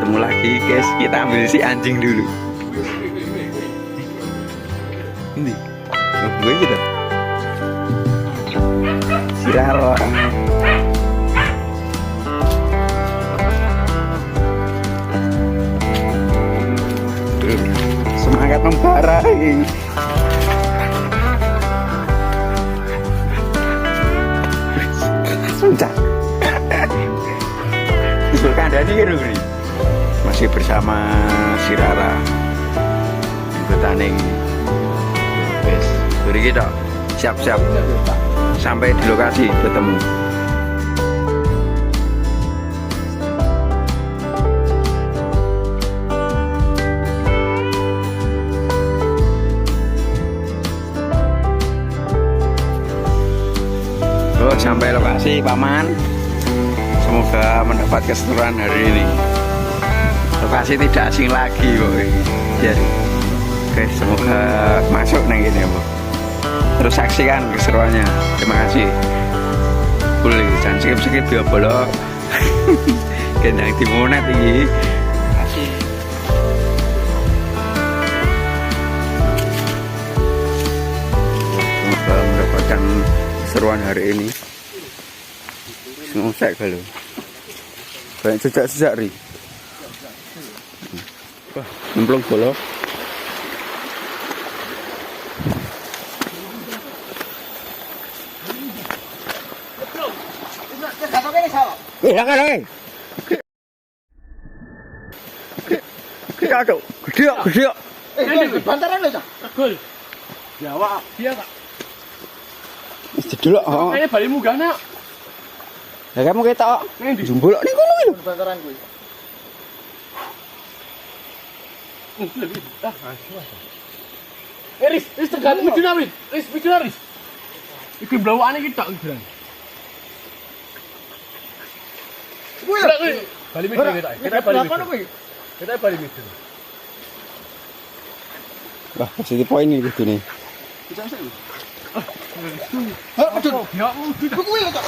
ketemu lagi guys. Kita ambil si anjing dulu. Ini gue gitu si Rara. Semangat membara ini. Sudah Isul kandani kan ini masih bersama si Rara Betaning. Wes, beri kita siap-siap sampai di lokasi bertemu. Oh, sampai lokasi paman. Semoga mendapat keseruan hari ini. Lokasi tidak asing lagi boy. Jadi oke, semoga masuk neng ini boy. Terus saksikan keseruannya. Terima kasih. Boleh jangan skip dia bolok. Gendang dimonet ini. Kasih. Semoga mendapatkan keseruan hari ini. Semua saya kalau banyak sejak ri. Wah, nyemplung bolok. Jangan. Gede. Bantaran lo, Cak. Tegul. Jawa, dia Kak. Wis delok. Kayaknya bali munggah nak. Lah kamu ketok. Ngendi? Jumbolok ning kono lho. Bantaran kuwi. Riz tegal miduna Riz. Riz. Iki blawakane iki tok iki. Kuwi bali miduna kita. Kita bali miduna. Kita bali miduna. Wah, positif poin ini gitu nih. Aduh, ya kuwi lho, Cak.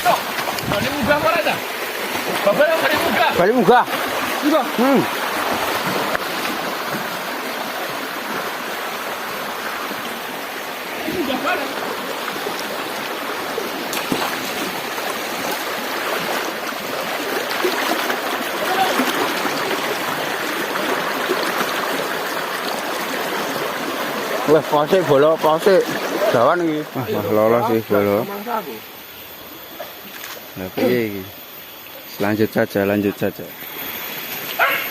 Tok. Bali munggah ora ta? Bapak bali munggah. Balik munggah. Iya. Munggah bareng. Wah, pose jawan iki. Wah, lolos sih bolo. Nah, piye iki? Lanjut saja.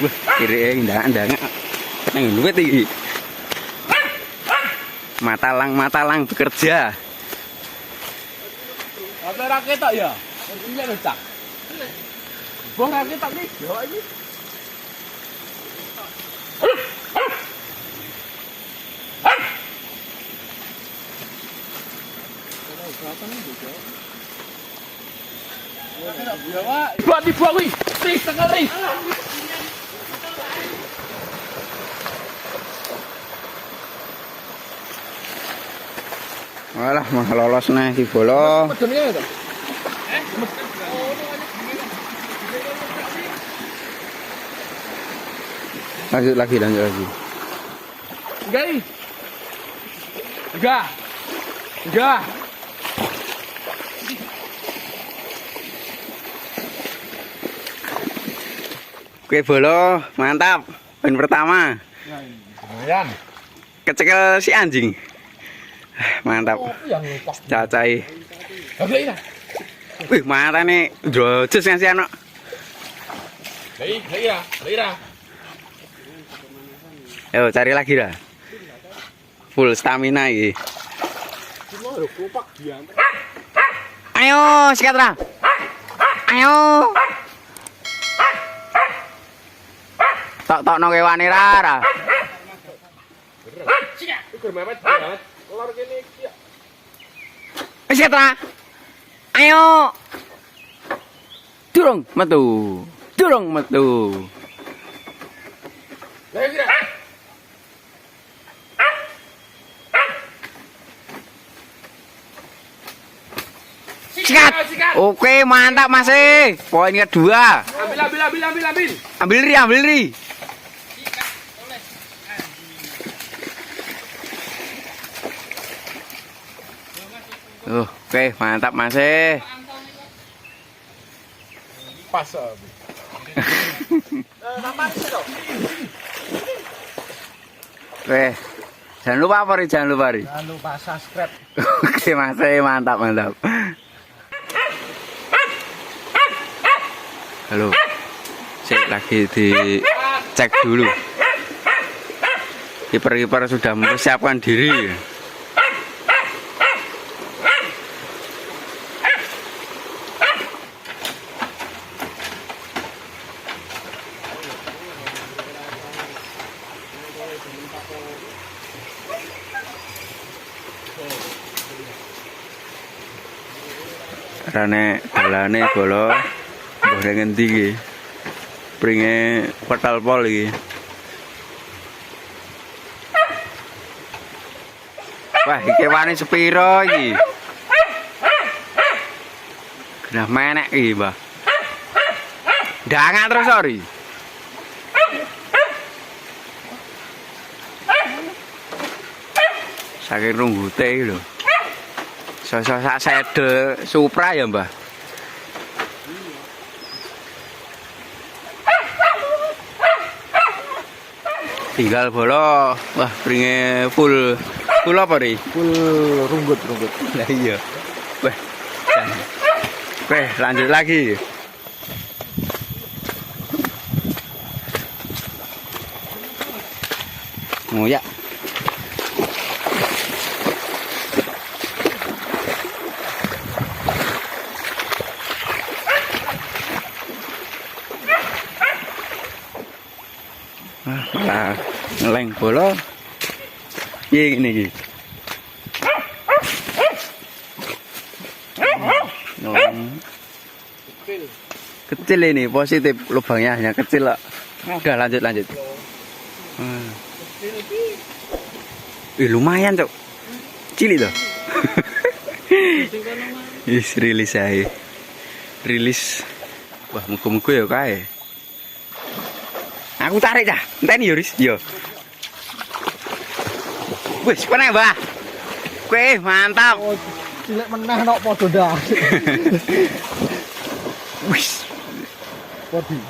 Wah, kiri ndang-ndang. Nang luwet iki. Matalang bekerja. Apa ra ketok ya? Ini lho, Cak. Bong ra ketok iki. Yo iki. Buat dibuang wih, Riz, tengah Riz. Walah, mah lolos nih di bolo. Lanjut lagi. Enggak. Oke bolo, mantap. Poin pertama. Lumayan. Kecekel si anjing. Mantap. Cacai. Wih, mana nih? Drojes yang si anak. Lira. Ayo cari lagi dah. Full stamina ini. Ayo, Sikatra. Ayo. Tok no kewane Rara. Sikatra. Ayo. Durung metu. Sikat. Oke, mantap Mas. Poin kedua. Ambil. Ambil ri. Oke, mantap Mas. Pas. Oke. Jangan lupa Ri. Jangan lupa subscribe. Oke Mas, mantap. Halo. Cek lagi dicek dulu. Kiper sudah mempersiapkan diri. Karena dalane bola boleh ngendi iki. Pringe petal pol iki. Wah, iki wani sepiro iki? Genah menek iki, Mbah. Ndangan terus ori. Saking runggute iki lho. Sosok sak sedel Supra ya, Mbah. Tinggal bola. Wah, pringe full apa, Ri? Full runggut. Lah iya. Wah. Oke, lanjut lagi. Ngoyak. Nah, ngeleng bola. Piye ngene iki? Kecil ini positif, lubangnya hanya kecil lah. Udah lanjut. Lumayan cok, cilik tuh. Rilis. Wah, muka-muka ya kae. Aku tarik dah, enteni Yoris, yo. Wis, kene Mbah. Oke, mantap. Cilik meneh nok padha dah. Wis. Podi.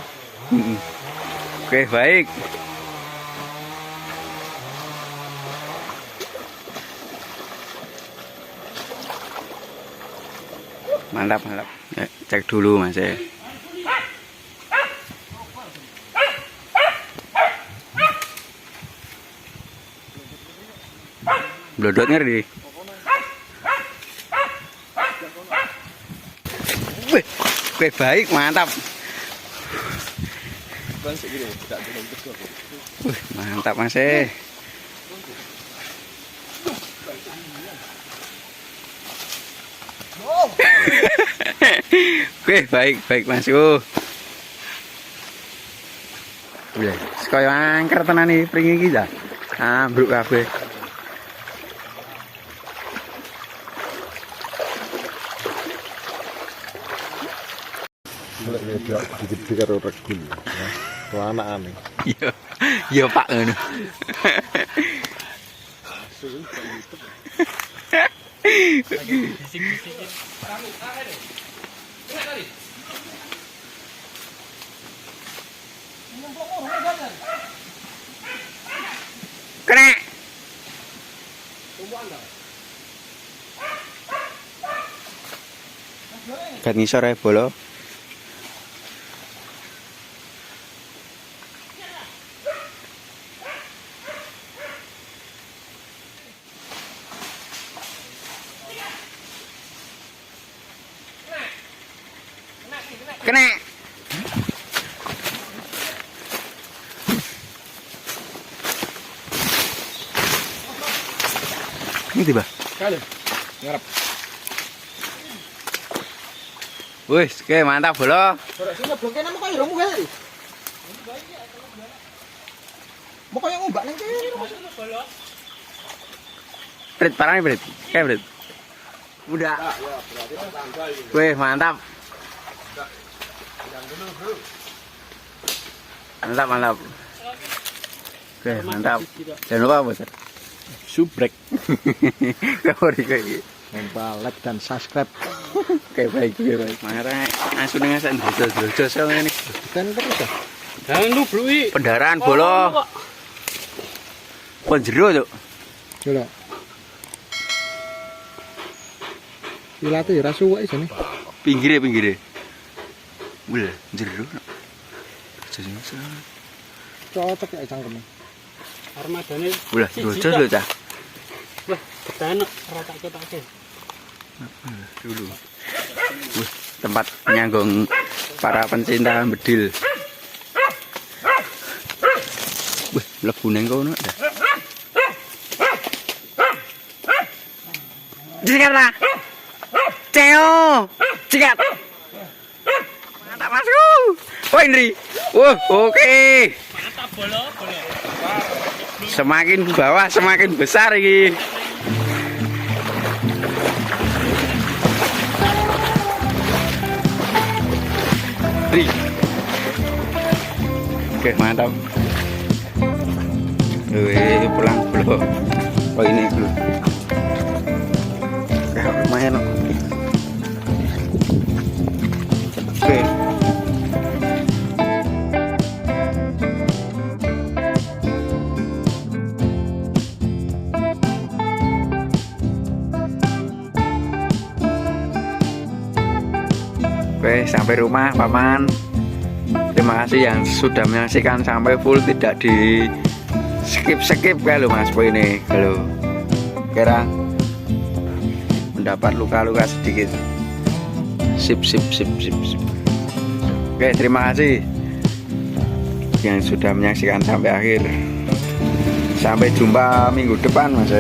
Oke, baik. Mantap. Cek dulu Mas. Blodot ngeri. Wih, baik, mantap. Wih, mantap Mas. Oke, baik Mas. Wih, sekaya angker tenan iki pring iki ta. Ambruk kabeh. Dia gede karo regul. Kelanakane. Iya Pak ngono. Kena. Gat ngisor ae bola. Kena. Ini tiba. Kali. Ngarep. Wih, oke mantap bola. Sini bloknya nama kaya romu kali. Mau kaya ngombak nang kene. Brit parane Brit. Kayak Brit. Udah. Ya, berarti tetangga ini. Wih, mantap. Mantap. Oke, mantap. Jangan lupa bos. Subrek, Kamu kayak lupa like dan subscribe. kayak baik. Marah, asu dengan sen dojo ini. Kan terus ya. Jangan nubrui. Pendarahan bolo. Penjero tuh. Coba. Ilate ya rasu wae jane. Pinggire. Wul, jero. Jero. Cocok ya cangkeme. Armadane. Ulah, dojo lho cah. Wah, ketenek ratak-ratake. Dulu. Wih, tempat nyanggung para pencinta bedil. Wih, mlebu nang kono dah. Jikat lah. Ceo. Jikat. Mantap masku. Wah, Indri. Wah, oke. Mantap bolo. Semakin bawah semakin besar ini. Oke, mantap. Wih, pulang belum. Oh, ini belum. Oke, lumayan. Oke. Oke, sampai rumah paman. Terima kasih yang sudah menyaksikan sampai full, tidak di skip kalau mas po ini kalau kira mendapat luka-luka sedikit. Sip. Oke, terima kasih yang sudah menyaksikan sampai akhir. Sampai jumpa minggu depan mas.